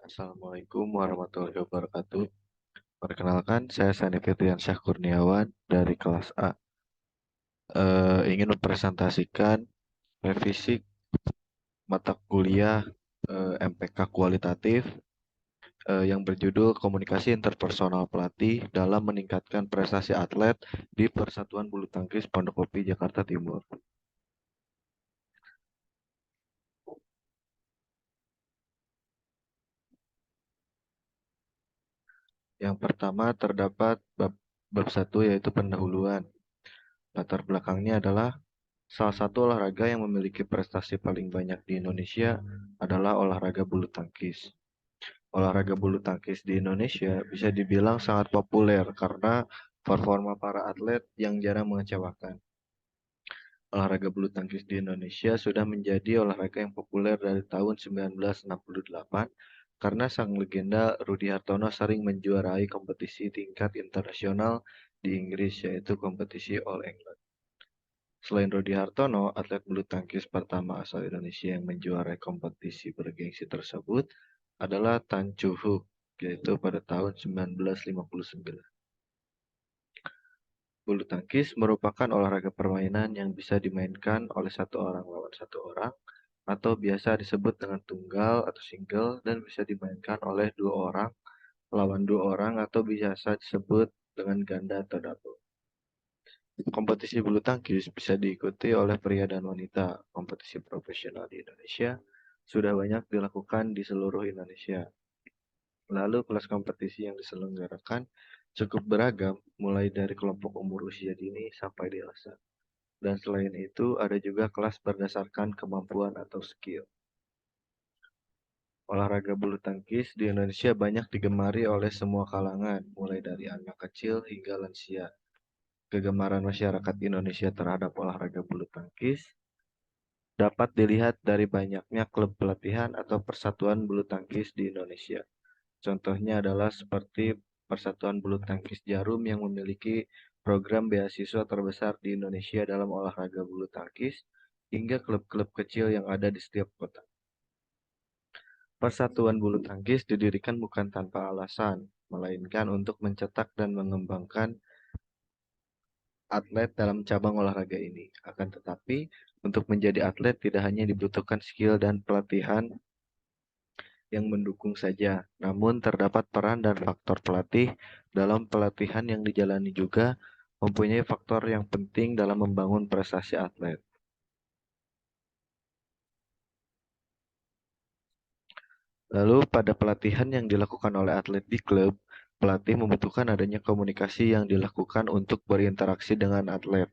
Assalamualaikum warahmatullahi wabarakatuh. Perkenalkan, saya Sani Fitriansyah Kurniawan dari kelas A. Ingin mempresentasikan revisi mata kuliah MPK kualitatif yang berjudul Komunikasi Interpersonal Pelatih dalam Meningkatkan Prestasi Atlet di Persatuan Bulu Tangkis Pondok Kopi Jakarta Timur. Yang pertama terdapat bab 1 yaitu pendahuluan. Latar belakangnya adalah salah satu olahraga yang memiliki prestasi paling banyak di Indonesia adalah olahraga bulu tangkis. Olahraga bulu tangkis di Indonesia bisa dibilang sangat populer karena performa para atlet yang jarang mengecewakan. Olahraga bulu tangkis di Indonesia sudah menjadi olahraga yang populer dari tahun 1968 karena sang legenda Rudi Hartono sering menjuarai kompetisi tingkat internasional di Inggris, yaitu kompetisi All England. Selain Rudi Hartono, atlet bulu tangkis pertama asal Indonesia yang menjuarai kompetisi bergengsi tersebut adalah Tan Choo Hook, yaitu pada tahun 1959. Bulu tangkis merupakan olahraga permainan yang bisa dimainkan oleh satu orang lawan satu orang, atau biasa disebut dengan tunggal atau single, dan bisa dimainkan oleh dua orang lawan dua orang, atau biasa disebut dengan ganda atau double. Kompetisi bulu tangkis bisa diikuti oleh pria dan wanita. Kompetisi profesional di Indonesia sudah banyak dilakukan di seluruh Indonesia. Lalu kelas kompetisi yang diselenggarakan cukup beragam, mulai dari kelompok umur usia dini sampai dewasa. Dan selain itu, ada juga kelas berdasarkan kemampuan atau skill. Olahraga bulu tangkis di Indonesia banyak digemari oleh semua kalangan, mulai dari anak kecil hingga lansia. Kegemaran masyarakat Indonesia terhadap olahraga bulu tangkis dapat dilihat dari banyaknya klub pelatihan atau persatuan bulu tangkis di Indonesia. Contohnya adalah seperti Persatuan Bulu Tangkis Jarum yang memiliki program beasiswa terbesar di Indonesia dalam olahraga bulu tangkis, hingga klub-klub kecil yang ada di setiap kota. Persatuan Bulu Tangkis didirikan bukan tanpa alasan, melainkan untuk mencetak dan mengembangkan atlet dalam cabang olahraga ini. Akan tetapi, untuk menjadi atlet tidak hanya dibutuhkan skill dan pelatihan yang mendukung saja, namun terdapat peran dan faktor pelatih dalam pelatihan yang dijalani juga mempunyai faktor yang penting dalam membangun prestasi atlet. Lalu pada pelatihan yang dilakukan oleh atlet di klub, pelatih membutuhkan adanya komunikasi yang dilakukan untuk berinteraksi dengan atlet.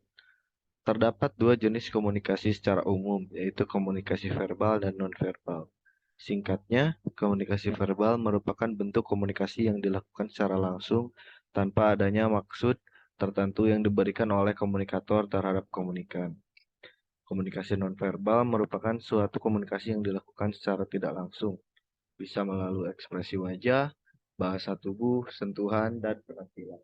Terdapat dua jenis komunikasi secara umum, yaitu komunikasi verbal dan nonverbal. Singkatnya, komunikasi verbal merupakan bentuk komunikasi yang dilakukan secara langsung tanpa adanya maksud tertentu yang diberikan oleh komunikator terhadap komunikan. Komunikasi nonverbal merupakan suatu komunikasi yang dilakukan secara tidak langsung, bisa melalui ekspresi wajah, bahasa tubuh, sentuhan, dan penampilan.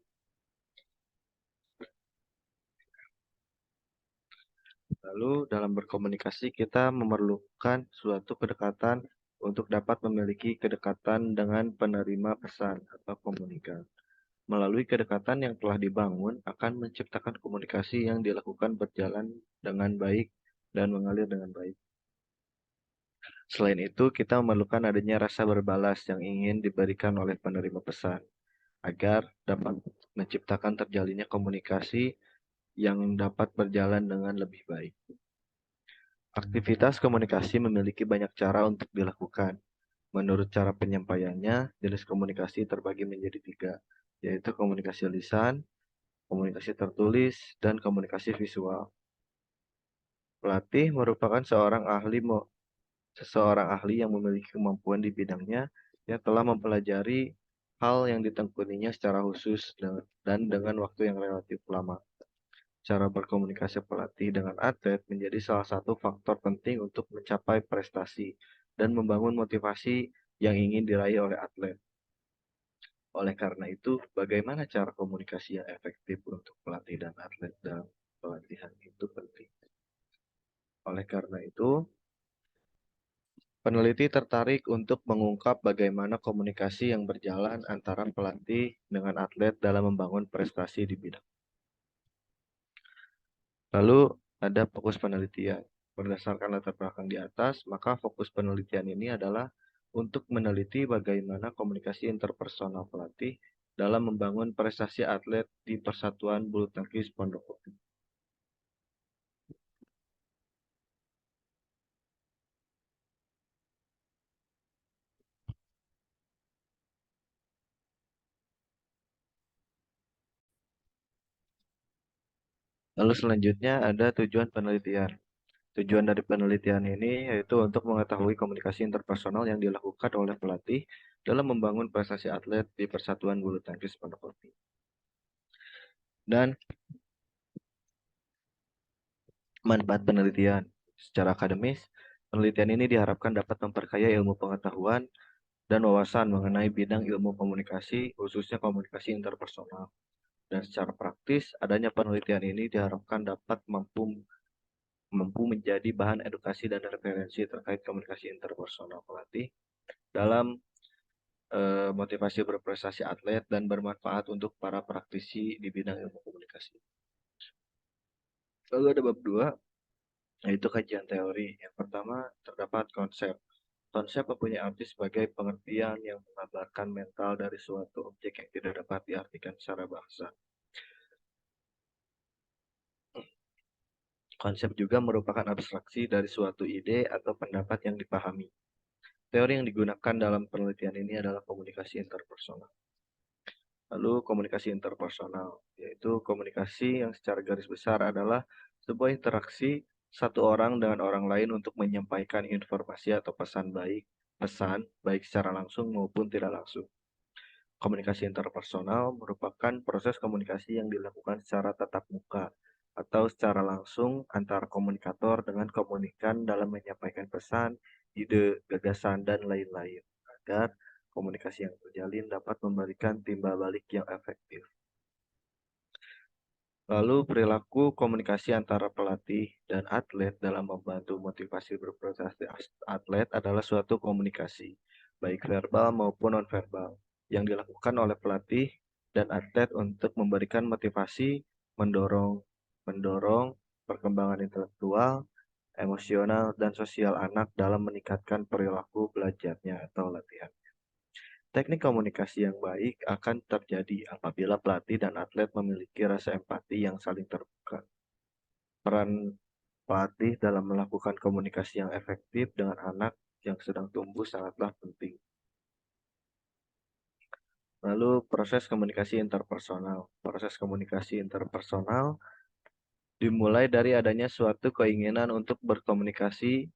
Lalu dalam berkomunikasi kita memerlukan suatu kedekatan untuk dapat memiliki kedekatan dengan penerima pesan atau komunikan. Melalui kedekatan yang telah dibangun akan menciptakan komunikasi yang dilakukan berjalan dengan baik dan mengalir dengan baik. Selain itu, kita memerlukan adanya rasa berbalas yang ingin diberikan oleh penerima pesan agar dapat menciptakan terjalinnya komunikasi yang dapat berjalan dengan lebih baik. Aktivitas komunikasi memiliki banyak cara untuk dilakukan. Menurut cara penyampaiannya, jenis komunikasi terbagi menjadi tiga, yaitu komunikasi lisan, komunikasi tertulis, dan komunikasi visual. Pelatih merupakan seseorang ahli yang memiliki kemampuan di bidangnya yang telah mempelajari hal yang ditekuninya secara khusus dan dengan waktu yang relatif lama. Cara berkomunikasi pelatih dengan atlet menjadi salah satu faktor penting untuk mencapai prestasi dan membangun motivasi yang ingin diraih oleh atlet. Oleh karena itu, bagaimana cara komunikasi yang efektif untuk pelatih dan atlet dalam pelatihan itu penting. Oleh karena itu, Peneliti tertarik untuk mengungkap bagaimana komunikasi yang berjalan antara pelatih dengan atlet dalam membangun prestasi di bidang. Lalu ada fokus penelitian. Berdasarkan latar belakang di atas, maka fokus penelitian ini adalah untuk meneliti bagaimana komunikasi interpersonal pelatih dalam membangun prestasi atlet di Persatuan Bulu Tangkis Pondok Kopi. Lalu selanjutnya ada tujuan penelitian. Tujuan dari penelitian ini yaitu untuk mengetahui komunikasi interpersonal yang dilakukan oleh pelatih dalam membangun prestasi atlet di Persatuan Bulu Tangkis Pondok Kopi. Dan manfaat penelitian. Secara akademis, penelitian ini diharapkan dapat memperkaya ilmu pengetahuan dan wawasan mengenai bidang ilmu komunikasi, khususnya komunikasi interpersonal. Dan secara praktis, adanya penelitian ini diharapkan dapat mampu menjadi bahan edukasi dan referensi terkait komunikasi interpersonal pelatih dalam motivasi berprestasi atlet dan bermanfaat untuk para praktisi di bidang ilmu komunikasi. Lalu ada bab 2, yaitu kajian teori. Yang pertama, terdapat konsep. Konsep mempunyai arti sebagai pengertian yang menggambarkan mental dari suatu objek yang tidak dapat diartikan secara bahasa. Konsep juga merupakan abstraksi dari suatu ide atau pendapat yang dipahami. Teori yang digunakan dalam penelitian ini adalah komunikasi interpersonal. Lalu komunikasi interpersonal, yaitu komunikasi yang secara garis besar adalah sebuah interaksi satu orang dengan orang lain untuk menyampaikan informasi atau pesan baik secara langsung maupun tidak langsung. Komunikasi interpersonal merupakan proses komunikasi yang dilakukan secara tatap muka atau secara langsung antara komunikator dengan komunikan dalam menyampaikan pesan, ide, gagasan, dan lain-lain agar komunikasi yang terjalin dapat memberikan timbal balik yang efektif. Lalu perilaku komunikasi antara pelatih dan atlet dalam membantu motivasi berprestasi atlet adalah suatu komunikasi, baik verbal maupun nonverbal, yang dilakukan oleh pelatih dan atlet untuk memberikan motivasi, mendorong perkembangan intelektual, emosional, dan sosial anak dalam meningkatkan perilaku belajarnya atau latihan. Teknik komunikasi yang baik akan terjadi apabila pelatih dan atlet memiliki rasa empati yang saling terbuka. Peran pelatih dalam melakukan komunikasi yang efektif dengan anak yang sedang tumbuh sangatlah penting. Lalu proses komunikasi interpersonal. Proses komunikasi interpersonal dimulai dari adanya suatu keinginan untuk berkomunikasi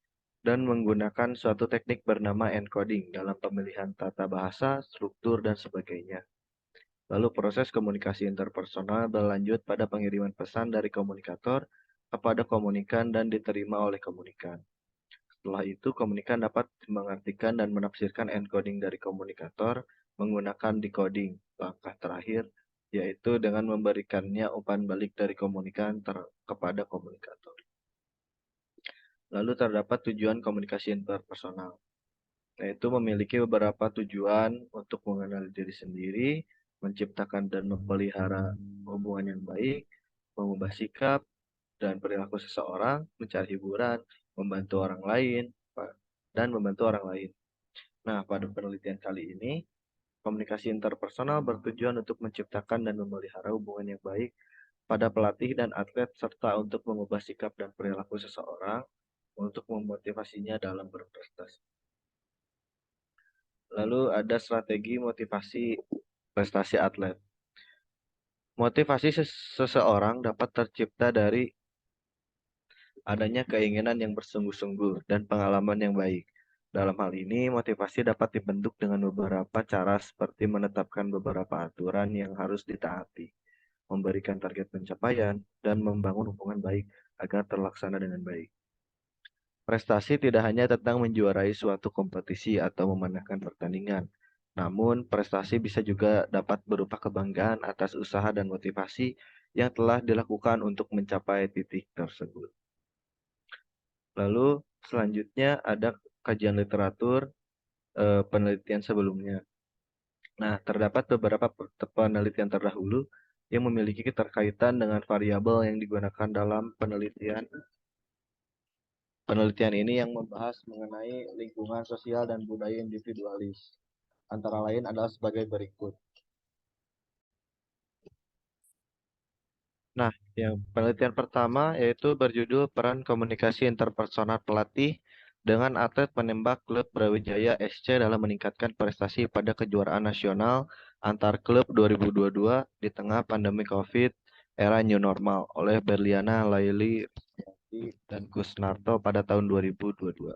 dan menggunakan suatu teknik bernama encoding dalam pemilihan tata bahasa, struktur, dan sebagainya. Lalu proses komunikasi interpersonal berlanjut pada pengiriman pesan dari komunikator kepada komunikan dan diterima oleh komunikan. Setelah itu, komunikan dapat mengartikan dan menafsirkan encoding dari komunikator menggunakan decoding. Langkah terakhir yaitu dengan memberikannya umpan balik dari komunikan kepada komunikator. Lalu terdapat tujuan komunikasi interpersonal, yaitu memiliki beberapa tujuan untuk mengenali diri sendiri, menciptakan dan memelihara hubungan yang baik, mengubah sikap dan perilaku seseorang, mencari hiburan, membantu orang lain, dan membantu orang lain. Nah, pada penelitian kali ini, komunikasi interpersonal bertujuan untuk menciptakan dan memelihara hubungan yang baik pada pelatih dan atlet, serta untuk mengubah sikap dan perilaku seseorang untuk memotivasinya dalam berprestasi. Lalu ada strategi motivasi prestasi atlet. Motivasi seseorang dapat tercipta dari adanya keinginan yang bersungguh-sungguh dan pengalaman yang baik. Dalam hal ini, motivasi dapat dibentuk dengan beberapa cara seperti menetapkan beberapa aturan yang harus ditaati, memberikan target pencapaian, dan membangun hubungan baik agar terlaksana dengan baik. Prestasi tidak hanya tentang menjuarai suatu kompetisi atau memenangkan pertandingan, namun prestasi bisa juga dapat berupa kebanggaan atas usaha dan motivasi yang telah dilakukan untuk mencapai titik tersebut. Lalu selanjutnya ada kajian literatur, penelitian sebelumnya. Nah, terdapat beberapa penelitian terdahulu yang memiliki keterkaitan dengan variabel yang digunakan dalam penelitian. Penelitian ini yang membahas mengenai lingkungan sosial dan budaya individualis. Antara lain adalah sebagai berikut. Nah, yang penelitian pertama yaitu berjudul Peran Komunikasi Interpersonal Pelatih dengan Atlet Penembak Klub Brawijaya SC dalam meningkatkan prestasi pada kejuaraan nasional antar klub 2022 di tengah pandemi COVID era new normal oleh Berliana Laili dan Kusnarto pada tahun 2022.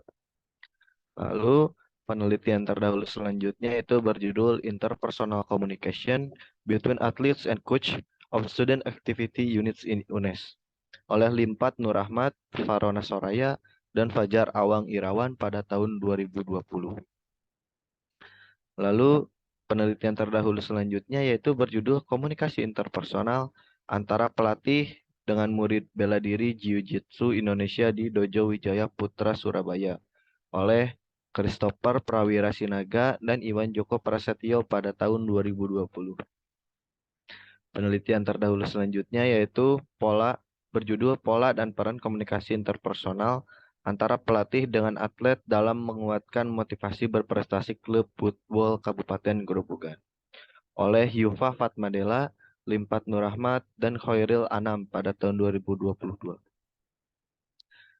Lalu penelitian terdahulu selanjutnya itu berjudul Interpersonal Communication Between Athletes and Coach of Student Activity Units in UNES oleh Limpat Nur Ahmad, Farona Soraya, dan Fajar Awang Irawan pada tahun 2020. Lalu penelitian terdahulu selanjutnya yaitu berjudul Komunikasi Interpersonal antara pelatih dengan murid bela diri Jiu-Jitsu Indonesia di Dojo Wijaya Putra Surabaya oleh Christopher Prawira Sinaga dan Iwan Joko Prasetyo pada tahun 2020. Penelitian terdahulu selanjutnya yaitu berjudul Pola dan Peran Komunikasi Interpersonal antara pelatih dengan atlet dalam menguatkan motivasi berprestasi klub football Kabupaten Grobogan oleh Yufa Fatmadela, Limpat Nur Ahmad, dan Khairil Anam pada tahun 2022.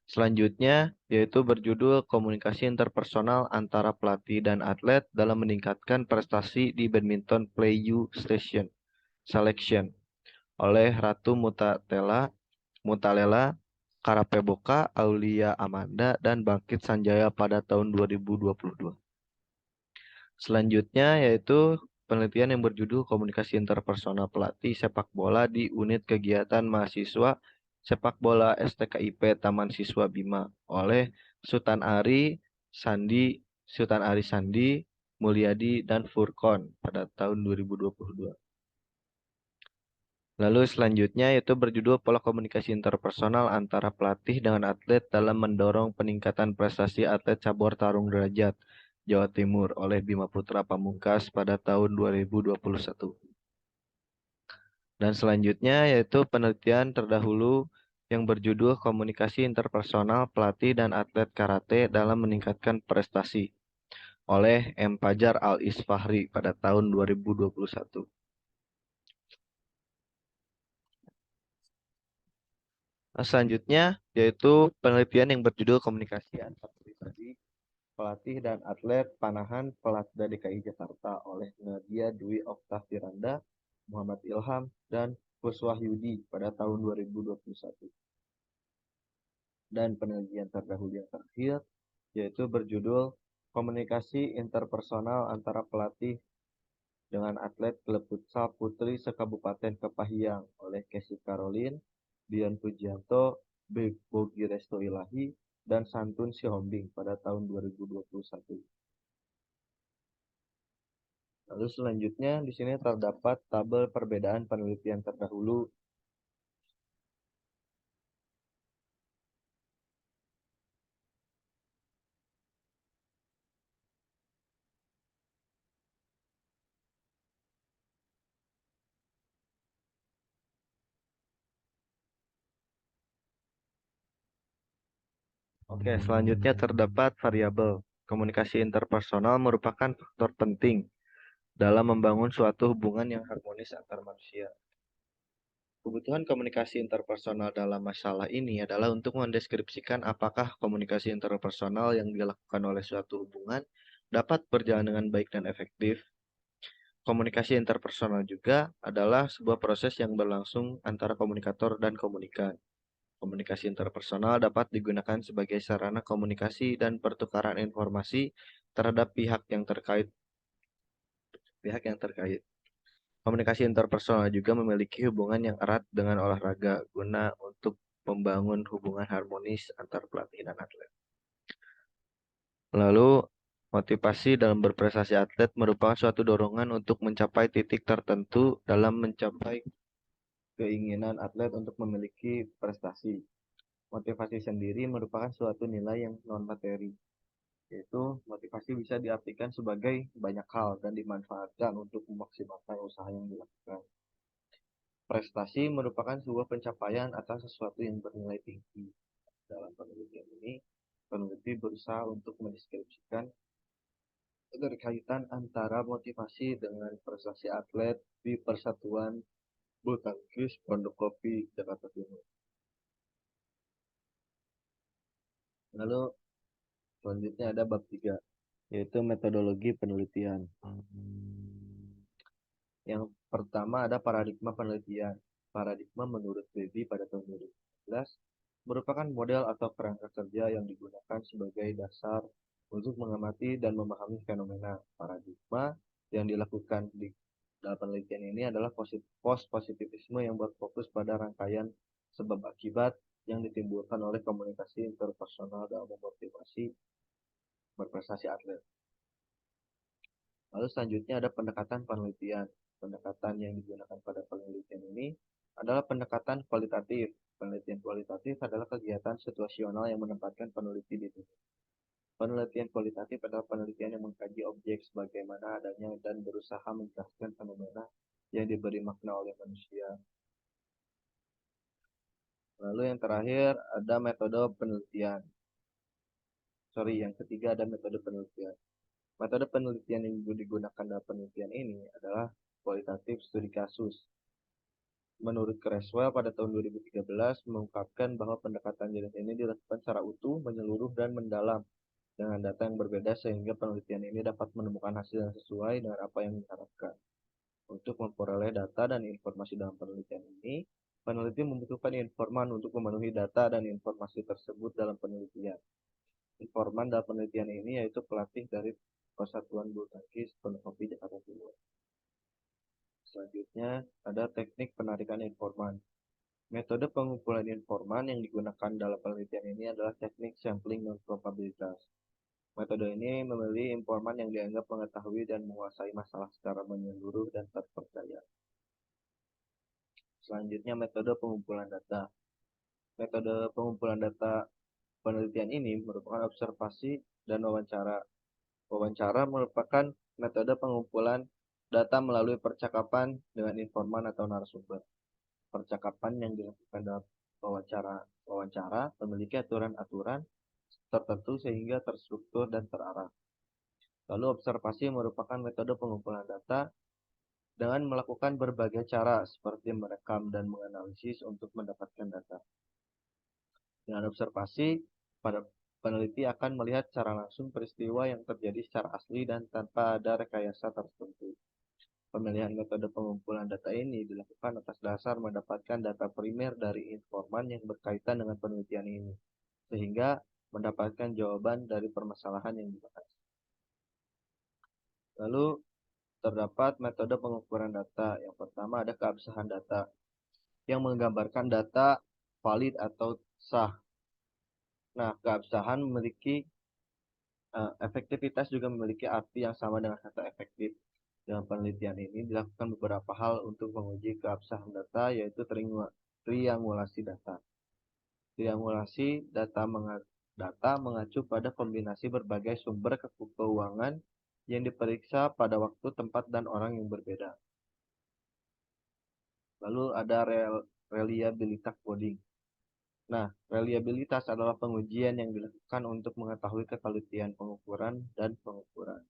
Selanjutnya yaitu berjudul Komunikasi Interpersonal antara pelatih dan atlet dalam meningkatkan prestasi di badminton Playu Station Selection oleh Ratu Mutalela, Karapeboka, Aulia Amanda, dan Bangkit Sanjaya pada tahun 2022. Selanjutnya yaitu penelitian yang berjudul Komunikasi Interpersonal Pelatih Sepak Bola di Unit Kegiatan Mahasiswa Sepak Bola STKIP Taman Siswa Bima oleh Sultan Ari Sandi, Mulyadi, dan Furkon pada tahun 2022. Lalu selanjutnya yaitu berjudul Pola Komunikasi Interpersonal antara pelatih dengan atlet dalam mendorong peningkatan prestasi atlet cabur tarung derajat Jawa Timur oleh Bima Putra Pamungkas pada tahun 2021. Dan selanjutnya yaitu penelitian terdahulu yang berjudul Komunikasi Interpersonal Pelatih dan Atlet Karate dalam meningkatkan prestasi oleh M. Fajar Al-Isfahri pada tahun 2021. Nah, selanjutnya yaitu penelitian yang berjudul Komunikasi Antar Pribadi Pelatih dan Atlet Panahan Pelatda DKI Jakarta oleh Nadia Dwi Oktaviranda, Muhammad Ilham, dan Kuswahyudi pada tahun 2021. Dan penelitian terdahulu yang terakhir yaitu berjudul Komunikasi Interpersonal antara pelatih dengan atlet klub futsal putri sekabupaten Kepahyang oleh Casey Caroline, Dian Pujianto, Bogi Resto Ilahi, dan Santun Sihombing pada tahun 2021. Lalu selanjutnya di sini terdapat tabel perbedaan penelitian terdahulu. Oke, selanjutnya terdapat variabel. Komunikasi interpersonal merupakan faktor penting dalam membangun suatu hubungan yang harmonis antar manusia. Kebutuhan komunikasi interpersonal dalam masalah ini adalah untuk mendeskripsikan apakah komunikasi interpersonal yang dilakukan oleh suatu hubungan dapat berjalan dengan baik dan efektif. Komunikasi interpersonal juga adalah sebuah proses yang berlangsung antara komunikator dan komunikan. Komunikasi interpersonal dapat digunakan sebagai sarana komunikasi dan pertukaran informasi terhadap pihak yang terkait. Komunikasi interpersonal juga memiliki hubungan yang erat dengan olahraga guna untuk membangun hubungan harmonis antar pelatih dan atlet. Lalu, motivasi dalam berprestasi atlet merupakan suatu dorongan untuk mencapai titik tertentu dalam mencapai keinginan atlet untuk memiliki prestasi. Motivasi sendiri merupakan suatu nilai yang non-materi. yaitu motivasi bisa diartikan sebagai banyak hal dan dimanfaatkan untuk memaksimalkan usaha yang dilakukan. Prestasi merupakan sebuah pencapaian atas sesuatu yang bernilai tinggi. Dalam penelitian ini, peneliti berusaha untuk mendeskripsikan keterkaitan antara motivasi dengan prestasi atlet di Persatuan Bulu Tangkis Pondok Kopi, Jakarta Timur. Lalu selanjutnya ada bab 3, yaitu metodologi penelitian. Yang pertama ada paradigma penelitian. Paradigma menurut Beby pada tahun 2011 merupakan model atau kerangka kerja yang digunakan sebagai dasar untuk mengamati dan memahami fenomena. Paradigma yang dilakukan di dalam penelitian ini adalah post-positivisme yang berfokus pada rangkaian sebab akibat yang ditimbulkan oleh komunikasi interpersonal dalam memotivasi berprestasi atlet. Lalu selanjutnya ada pendekatan penelitian. Pendekatan yang digunakan pada penelitian ini adalah pendekatan kualitatif. Penelitian kualitatif adalah kegiatan situasional yang menempatkan peneliti di titik. Penelitian kualitatif adalah penelitian yang mengkaji objek sebagaimana adanya dan berusaha menjelaskan fenomena yang diberi makna oleh manusia. Lalu yang terakhir ada metode penelitian. Yang ketiga ada metode penelitian. Metode penelitian yang digunakan dalam penelitian ini adalah kualitatif studi kasus. Menurut Creswell pada tahun 2013 mengungkapkan bahwa pendekatan jenis ini dilakukan secara utuh, menyeluruh, dan mendalam dengan data yang berbeda sehingga penelitian ini dapat menemukan hasil yang sesuai dengan apa yang diharapkan. Untuk memperoleh data dan informasi dalam penelitian ini, peneliti membutuhkan informan untuk memenuhi data dan informasi tersebut dalam penelitian. Informan dalam penelitian ini yaitu pelatih dari Persatuan Bulu Tangkis Pondok Kopi Jakarta Timur. Selanjutnya ada teknik penarikan informan. Metode pengumpulan informan yang digunakan dalam penelitian ini adalah teknik sampling non-probabilitas. Metode ini memilih informan yang dianggap mengetahui dan menguasai masalah secara menyeluruh dan terpercaya. Selanjutnya metode pengumpulan data. Metode pengumpulan data penelitian ini merupakan observasi dan wawancara. Wawancara merupakan metode pengumpulan data melalui percakapan dengan informan atau narasumber. Percakapan yang dilakukan dalam wawancara memiliki aturan-aturan tertentu sehingga terstruktur dan terarah. Lalu observasi merupakan metode pengumpulan data dengan melakukan berbagai cara seperti merekam dan menganalisis untuk mendapatkan data. Dengan observasi, para peneliti akan melihat secara langsung peristiwa yang terjadi secara asli dan tanpa ada rekayasa tertentu. Pemilihan metode pengumpulan data ini dilakukan atas dasar mendapatkan data primer dari informan yang berkaitan dengan penelitian ini, sehingga mendapatkan jawaban dari permasalahan yang dibahas. Lalu terdapat metode pengukuran data. Yang pertama ada keabsahan data, yang menggambarkan data valid atau sah. Nah, keabsahan memiliki efektivitas juga memiliki arti yang sama dengan kata efektif. Dalam penelitian ini dilakukan beberapa hal untuk menguji keabsahan data, yaitu triangulasi data. Triangulasi data mengacu pada kombinasi berbagai sumber keuangan yang diperiksa pada waktu, tempat, dan orang yang berbeda. Lalu ada reliabilitas coding. Nah, reliabilitas adalah pengujian yang dilakukan untuk mengetahui ketelitian pengukuran dan pengukuran.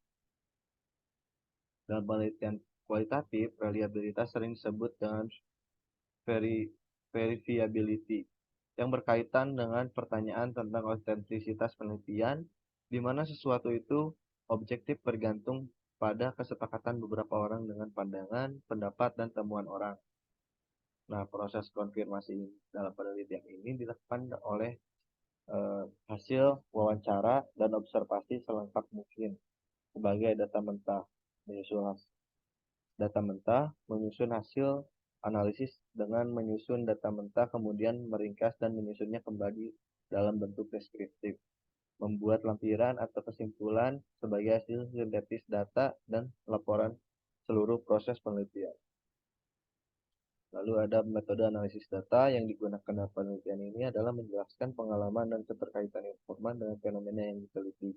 Dalam penelitian kualitatif, reliabilitas sering disebut dengan verifiability, yang berkaitan dengan pertanyaan tentang otentisitas penelitian, di mana sesuatu itu objektif bergantung pada kesepakatan beberapa orang dengan pandangan, pendapat, dan temuan orang. Nah, proses konfirmasi dalam penelitian ini dilakukan oleh hasil wawancara dan observasi selengkap mungkin sebagai menyusun hasil analisis dengan menyusun data mentah, kemudian meringkas dan menyusunnya kembali dalam bentuk deskriptif, membuat lampiran atau kesimpulan sebagai hasil sintetis data dan laporan seluruh proses penelitian. Lalu ada metode analisis data yang digunakan dalam penelitian ini adalah menjelaskan pengalaman dan keterkaitan informan dengan fenomena yang diteliti.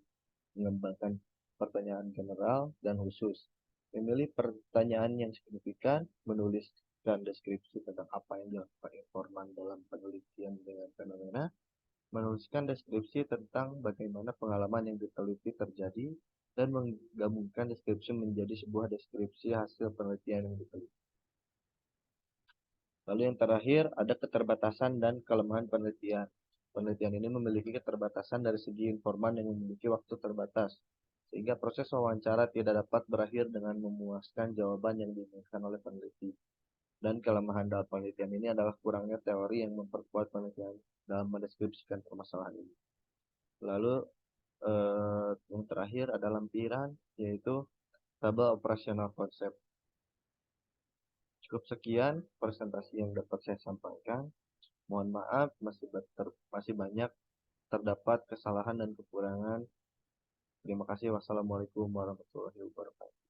mengembangkan pertanyaan general dan khusus, memilih pertanyaan yang signifikan, menuliskan deskripsi tentang apa yang dilakukan informan dalam penelitian dengan fenomena, menuliskan deskripsi tentang bagaimana pengalaman yang diteliti terjadi, dan menggabungkan deskripsi menjadi sebuah deskripsi hasil penelitian yang diteliti. Lalu yang terakhir ada keterbatasan dan kelemahan penelitian. Penelitian ini memiliki keterbatasan dari segi informan yang memiliki waktu terbatas, sehingga proses wawancara tidak dapat berakhir dengan memuaskan jawaban yang diinginkan oleh peneliti. Dan kelemahan dalam penelitian ini adalah kurangnya teori yang memperkuat penelitian dalam mendeskripsikan permasalahan ini. Lalu yang terakhir ada lampiran, yaitu tabel operasional konsep. Cukup sekian presentasi yang dapat saya sampaikan. Mohon maaf masih banyak terdapat kesalahan dan kekurangan. Terima kasih. Wassalamualaikum warahmatullahi wabarakatuh.